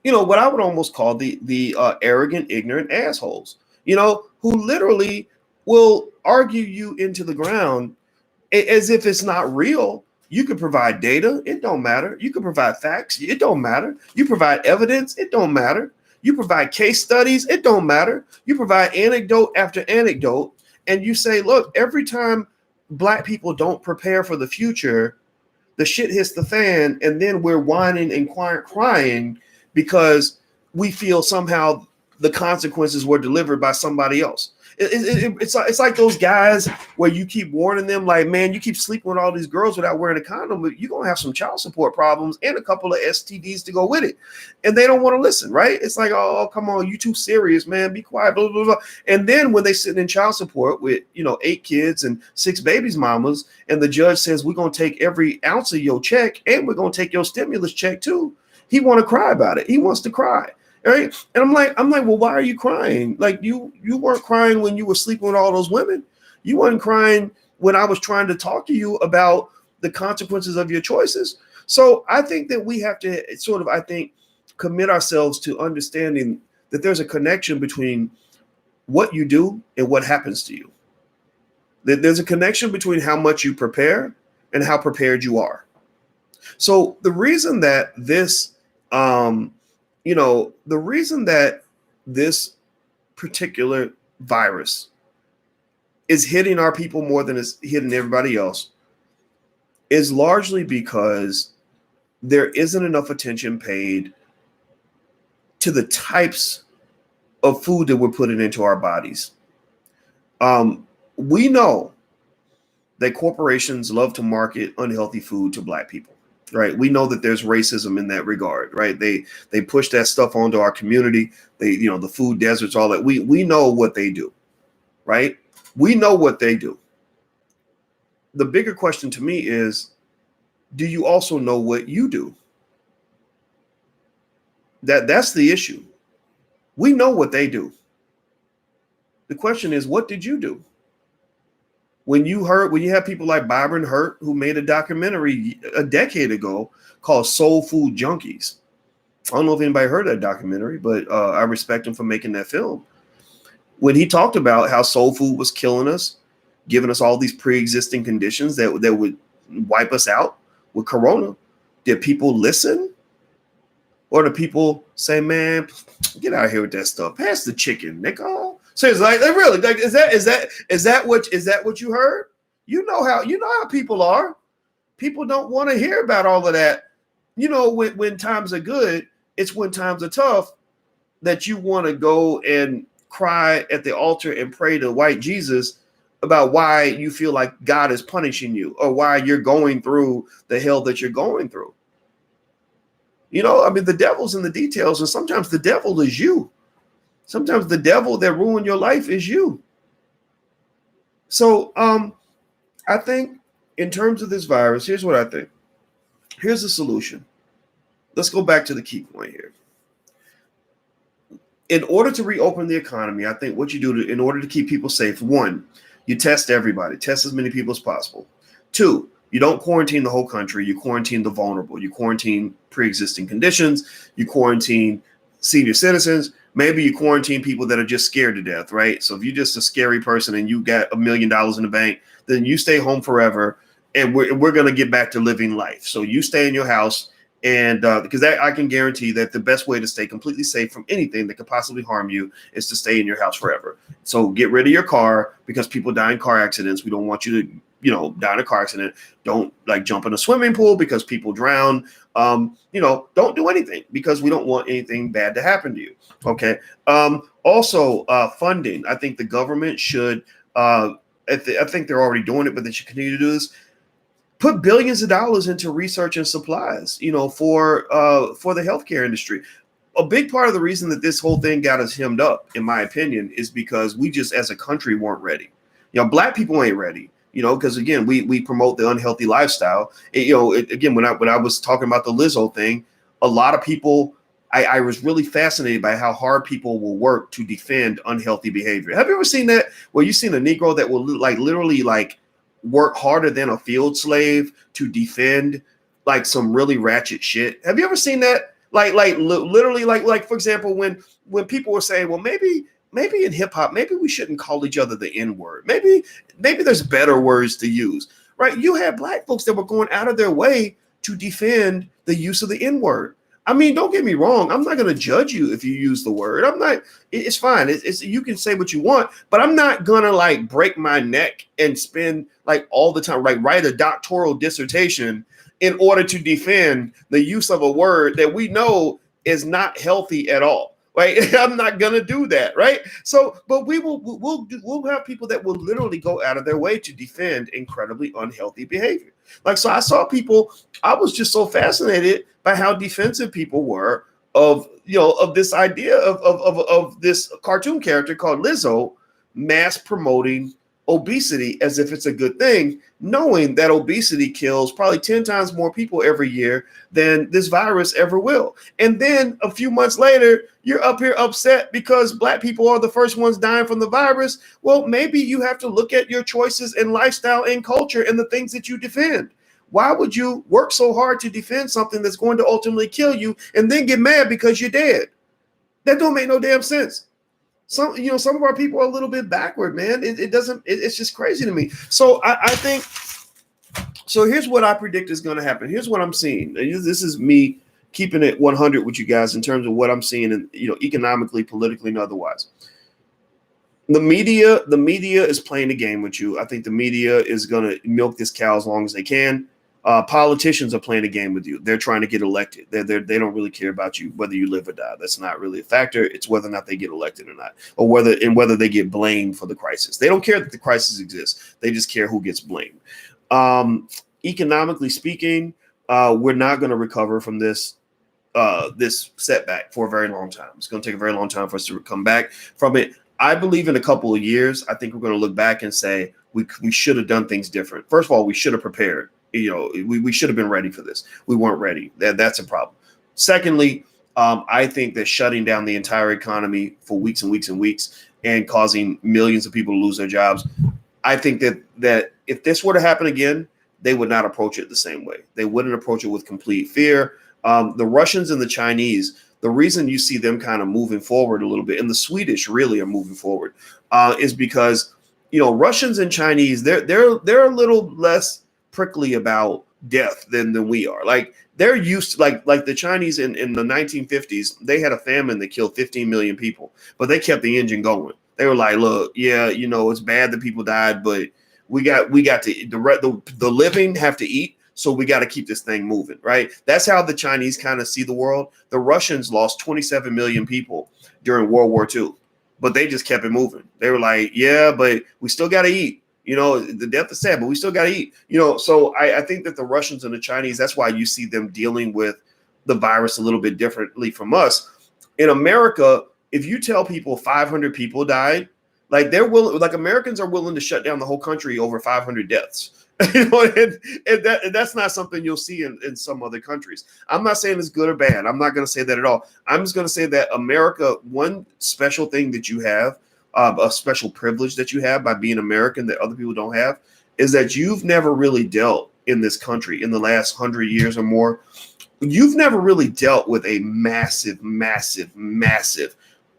what I would almost call the arrogant, ignorant assholes, who literally will argue you into the ground as if it's not real. You could provide data, it don't matter. You could provide facts, it don't matter. You provide evidence, it don't matter. You provide case studies, it don't matter. You provide anecdote after anecdote, and you say, look, every time Black people don't prepare for the future, the shit hits the fan, and then we're whining and crying because we feel somehow the consequences were delivered by somebody else. It's like those guys where you keep warning them, like, man, you keep sleeping with all these girls without wearing a condom, but you're going to have some child support problems and a couple of STDs to go with it. And they don't want to listen, right? It's like, oh, come on, you too serious, man. Be quiet, blah, blah, blah. And then when they sitting in child support with, 8 kids and 6 babies mamas, and the judge says, we're going to take every ounce of your check and we're going to take your stimulus check too. He want to cry about it. He wants to cry. Right. And I'm like, well, why are you crying? Like you weren't crying when you were sleeping with all those women. You weren't crying when I was trying to talk to you about the consequences of your choices. So I think that we have to sort of, commit ourselves to understanding that there's a connection between what you do and what happens to you. That there's a connection between how much you prepare and how prepared you are. So the reason that this, the reason that this particular virus is hitting our people more than it's hitting everybody else is largely because there isn't enough attention paid to the types of food that we're putting into our bodies. We know that corporations love to market unhealthy food to Black people. Right. We know that there's racism in that regard. Right. They push that stuff onto our community. They, the food deserts, all that. We know what they do. Right. We know what they do. The bigger question to me is, do you also know what you do? That's the issue. We know what they do. The question is, what did you do? When you have people like Byron Hurt, who made a documentary a decade ago called Soul Food Junkies. I don't know if anybody heard that documentary, but I respect him for making that film. When he talked about how soul food was killing us, giving us all these pre-existing conditions that would wipe us out with Corona, did people listen? Or do people say, man, get out of here with that stuff. Pass the chicken, nigga. So it's like really, like, is that what you heard? You know how people are. People don't want to hear about all of that. When times are good, it's when times are tough that you want to go and cry at the altar and pray to white Jesus about why you feel like God is punishing you or why you're going through the hell that you're going through. The devil's in the details, and sometimes the devil is you. Sometimes the devil that ruined your life is you. So I think in terms of this virus, here's what I think. Here's the solution. Let's go back to the key point here. In order to reopen the economy, I think what you do in order to keep people safe, 1, you test everybody, test as many people as possible. 2, you don't quarantine the whole country. You quarantine the vulnerable. You quarantine pre-existing conditions. You quarantine senior citizens. Maybe you quarantine people that are just scared to death, right? So if you're just a scary person and you got $1 million in the bank, then you stay home forever, and we're going to get back to living life. So you stay in your house And because that, I can guarantee that the best way to stay completely safe from anything that could possibly harm you is to stay in your house forever. So get rid of your car, because people die in car accidents. We don't want you to, die in a car accident. Don't like jump in a swimming pool because people drown. Don't do anything because we don't want anything bad to happen to you. Okay. Also, funding. I think the government should, I think they're already doing it, but they should continue to do this. Put billions of dollars into research and supplies, for the healthcare industry. A big part of the reason that this whole thing got us hemmed up, in my opinion, is because we just, as a country, weren't ready. Black people ain't ready. Because again, we promote the unhealthy lifestyle. Again, when I was talking about the Lizzo thing, a lot of people, I was really fascinated by how hard people will work to defend unhealthy behavior. Have you ever seen that? Where you've seen a Negro that will literally work harder than a field slave to defend some really ratchet shit. Have you ever seen that? Literally, for example, when people were saying, well, maybe in hip hop, maybe we shouldn't call each other the N-word. Maybe there's better words to use, right? You had Black folks that were going out of their way to defend the use of the N-word. I mean, don't get me wrong. I'm not going to judge you if you use the word. I'm not. It's fine. It's you can say what you want, but I'm not gonna break my neck and spend all the time write a doctoral dissertation in order to defend the use of a word that we know is not healthy at all. Right? I'm not gonna do that. Right? So, but we'll have people that will literally go out of their way to defend incredibly unhealthy behavior. So I saw people. I was just so fascinated by how defensive people were of this idea of this cartoon character called Lizzo mass promoting obesity as if it's a good thing, knowing that obesity kills probably 10 times more people every year than this virus ever will. And then a few months later, you're up here upset because Black people are the first ones dying from the virus. Well, maybe you have to look at your choices in lifestyle and culture and the things that you defend. Why would you work so hard to defend something that's going to ultimately kill you and then get mad because you're dead? That don't make no damn sense. Some of our people are a little bit backward, man. It's just crazy to me. So I think, so here's what I predict is going to happen. Here's what I'm seeing. This is me keeping it 100 with you guys in terms of what I'm seeing, and economically, politically, and otherwise. The media is playing a game with you. I think the media is going to milk this cow as long as they can. Politicians are playing a game with you. They're trying to get elected. They don't really care about you, whether you live or die. That's not really a factor. It's whether or not they get elected or not, or whether they get blamed for the crisis. They don't care that the crisis exists. They just care who gets blamed. Economically speaking, we're not going to recover from this setback for a very long time. It's going to take a very long time for us to come back from it. I believe in a couple of years, I think we're going to look back and say we should have done things different. First of all, we should have prepared. We should have been ready for this. We weren't ready. That's a problem. Secondly, I think that shutting down the entire economy for weeks and weeks and weeks and causing millions of people to lose their jobs, I think that if this were to happen again, they would not approach it the same way. They wouldn't approach it with complete fear. The Russians and the Chinese, the reason you see them kind of moving forward a little bit, and the Swedish really are moving forward, is because Russians and Chinese, they're a little less prickly about death than we are. They're used to like the Chinese in the 1950s, they had a famine that killed 15 million people, but they kept the engine going. They were like, look, yeah, it's bad that people died, but we got to the living have to eat. So we got to keep this thing moving, right? That's how the Chinese kind of see the world. The Russians lost 27 million people during World War II, but they just kept it moving. They were like, yeah, but we still got to eat. The death is sad, but we still got to eat. So I think that the Russians and the Chinese, that's why you see them dealing with the virus a little bit differently from us. In America, if you tell people 500 people died, Americans are willing to shut down the whole country over 500 deaths. And that's not something you'll see in some other countries. I'm not saying it's good or bad. I'm not going to say that at all. I'm just going to say that America, one special thing that you have, a special privilege that you have by being American that other people don't have, is that you've never really dealt in this country in the last 100 years or more. You've never really dealt with a massive, massive, massive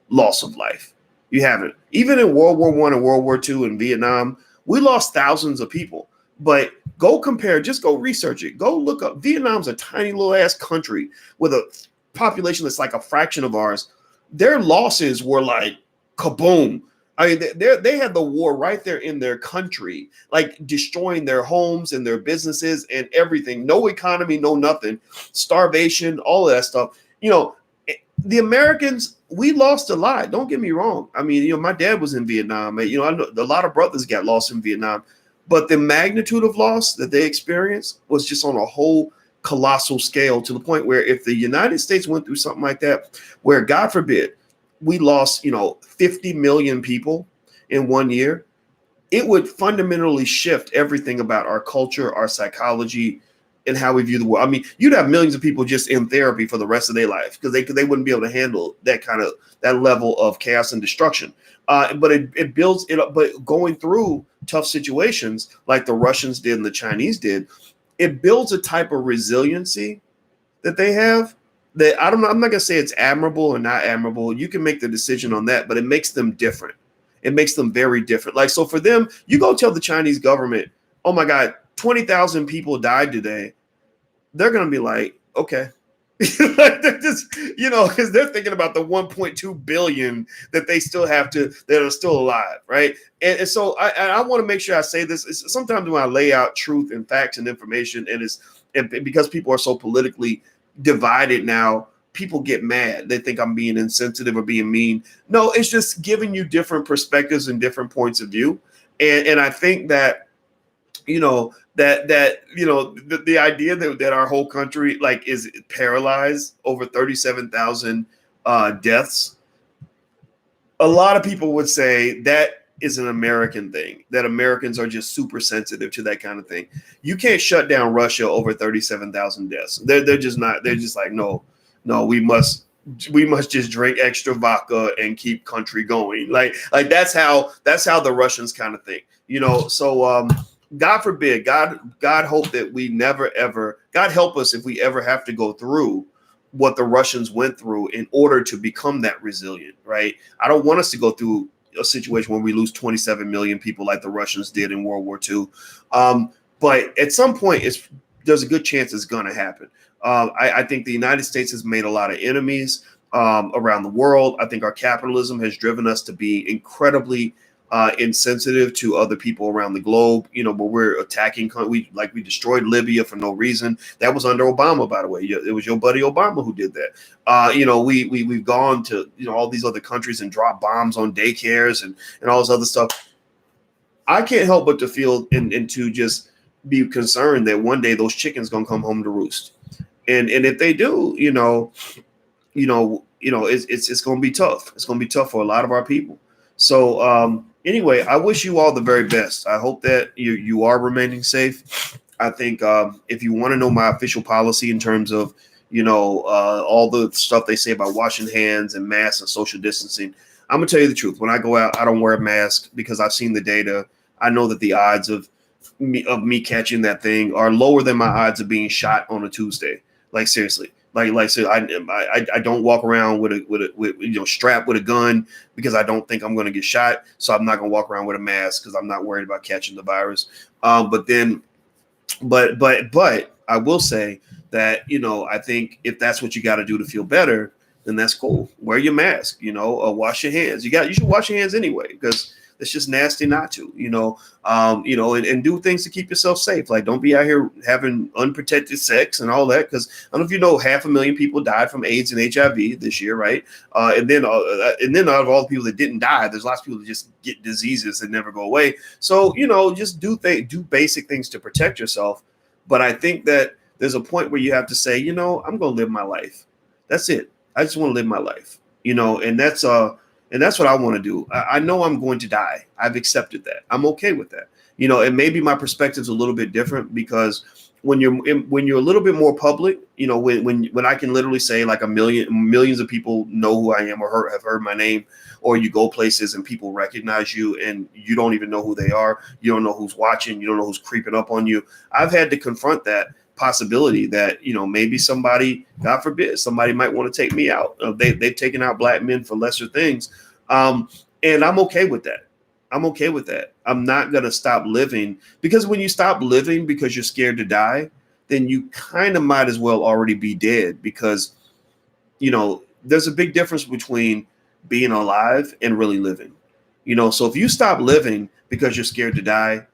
loss of life. You haven't. Even in World War I and World War II and Vietnam, we lost thousands of people. But go compare, just go research it. Go look up. Vietnam's a tiny little ass country with a population that's like a fraction of ours. Their losses were like kaboom. I mean, they had the war right there in their country, like destroying their homes and their businesses and everything. No economy, no nothing, starvation, all of that stuff. The Americans, we lost a lot. Don't get me wrong. I mean, my dad was in Vietnam. I know a lot of brothers got lost in Vietnam, but the magnitude of loss that they experienced was just on a whole colossal scale, to the point where if the United States went through something like that, where God forbid we lost, 50 million people in 1 year, it would fundamentally shift everything about our culture, our psychology, and how we view the world. I mean, you'd have millions of people just in therapy for the rest of their life because they wouldn't be able to handle that level of chaos and destruction. But it builds it up. But going through tough situations like the Russians did and the Chinese did, it builds a type of resiliency that they have that I don't know. I'm not gonna say it's admirable or not admirable. You can make the decision on that, but it makes them different. It makes them very different. Like, so for them, you go tell the Chinese government, oh my God, 20,000 people died today. They're going to be like, okay. They're just, because they're thinking about the 1.2 billion that they still have that are still alive. Right. And so I want to make sure I say this. Sometimes when I lay out truth and facts and information, and because people are so politically divided now, people get mad. They think I'm being insensitive or being mean. No, it's just giving you different perspectives and different points of view. And I think that, the idea that our whole country is paralyzed over 37,000 deaths. A lot of people would say that is an American thing, that Americans are just super sensitive to that kind of thing. You can't shut down Russia over 37,000 deaths. They're just not. They're just like, no, we must just drink extra vodka and keep country going. Like that's how the Russians kind of think, So God forbid, God hope that we never ever, God help us if we ever have to go through what the Russians went through in order to become that resilient, right? I don't want us to go through a situation where we lose 27 million people like the Russians did in World War II. But at some point, there's a good chance it's going to happen. I think the United States has made a lot of enemies around the world. I think our capitalism has driven us to be incredibly insensitive to other people around the globe. But we're attacking. We destroyed Libya for no reason. That was under Obama, by the way. It was your buddy Obama who did that. We've gone to all these other countries and dropped bombs on daycares and all this other stuff. I can't help but to feel and to just be concerned that one day those chickens gonna come home to roost. And if they do, it's going to be tough. It's going to be tough for a lot of our people. So anyway, I wish you all the very best. I hope that you are remaining safe. I think if you want to know my official policy in terms of, all the stuff they say about washing hands and masks and social distancing, I'm going to tell you the truth. When I go out, I don't wear a mask because I've seen the data. I know that the odds of me catching that thing are lower than my odds of being shot on a Tuesday. Like seriously, so I don't walk around with strapped with a gun because I don't think I'm going to get shot. So I'm not going to walk around with a mask because I'm not worried about catching the virus. But I will say that I think if that's what you got to do to feel better, then that's cool. Wear your mask, wash your hands. You should wash your hands anyway because it's just nasty not to, and do things to keep yourself safe. Like, don't be out here having unprotected sex and all that. Because I don't know if 500,000 people died from AIDS and HIV this year, right? And then out of all the people that didn't die, there's lots of people that just get diseases that never go away. So just do basic things to protect yourself. But I think that there's a point where you have to say, I'm going to live my life. That's it. I just want to live my life, and that's what I want to do. I know I'm going to die. I've accepted that. I'm okay with that. And maybe my perspective's a little bit different because when you're a little bit more public, when I can literally say like millions of people know who I am or have heard my name, or you go places and people recognize you and you don't even know who they are. You don't know who's watching. You don't know who's creeping up on you. I've had to confront that possibility that maybe somebody, God forbid, somebody might want to take me out. They've taken out black men for lesser things, and I'm okay with that. I'm not going to stop living, because when you stop living because you're scared to die, then you kind of might as well already be dead, because, there's a big difference between being alive and really living. So if you stop living because you're scared to die,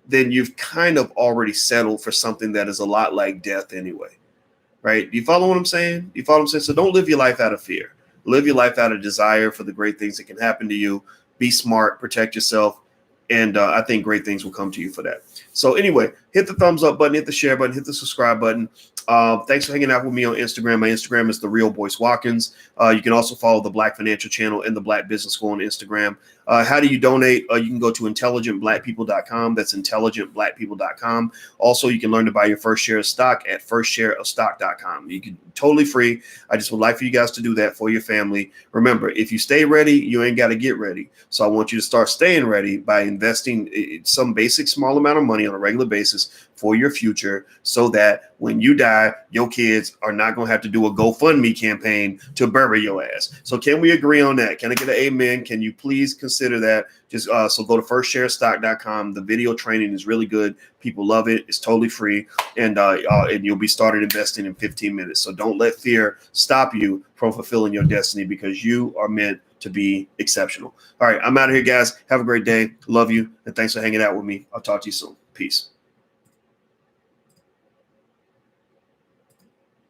then you've kind of already settled for something that is a lot like death anyway. Right? Do you follow what I'm saying? You follow what I'm saying? So don't live your life out of fear. Live your life out of desire for the great things that can happen to you. Be smart, protect yourself, and I think great things will come to you for that. So anyway, hit the thumbs up button, hit the share button, hit the subscribe button. Thanks for hanging out with me on Instagram. My Instagram is The Real Boyce Watkins. You can also follow the Black Financial Channel and the Black Business School on Instagram. How do you donate? You can go to intelligentblackpeople.com. That's intelligentblackpeople.com. Also, you can learn to buy your first share of stock at firstshareofstock.com. You can totally free. I just would like for you guys to do that for your family. Remember, if you stay ready, you ain't got to get ready. So I want you to start staying ready by investing some basic small amount of money on a regular basis for your future, so that when you die, your kids are not going to have to do a GoFundMe campaign to bury your ass. So can we agree on that? Can I get an amen? Can you please consider that? Just so go to firstsharestock.com. The video training is really good. People love it. It's totally free, and you'll be started investing in 15 minutes. So don't let fear stop you from fulfilling your destiny, because you are meant to be exceptional. All right, I'm out of here, guys. Have a great day. Love you, and thanks for hanging out with me. I'll talk to you soon. Peace.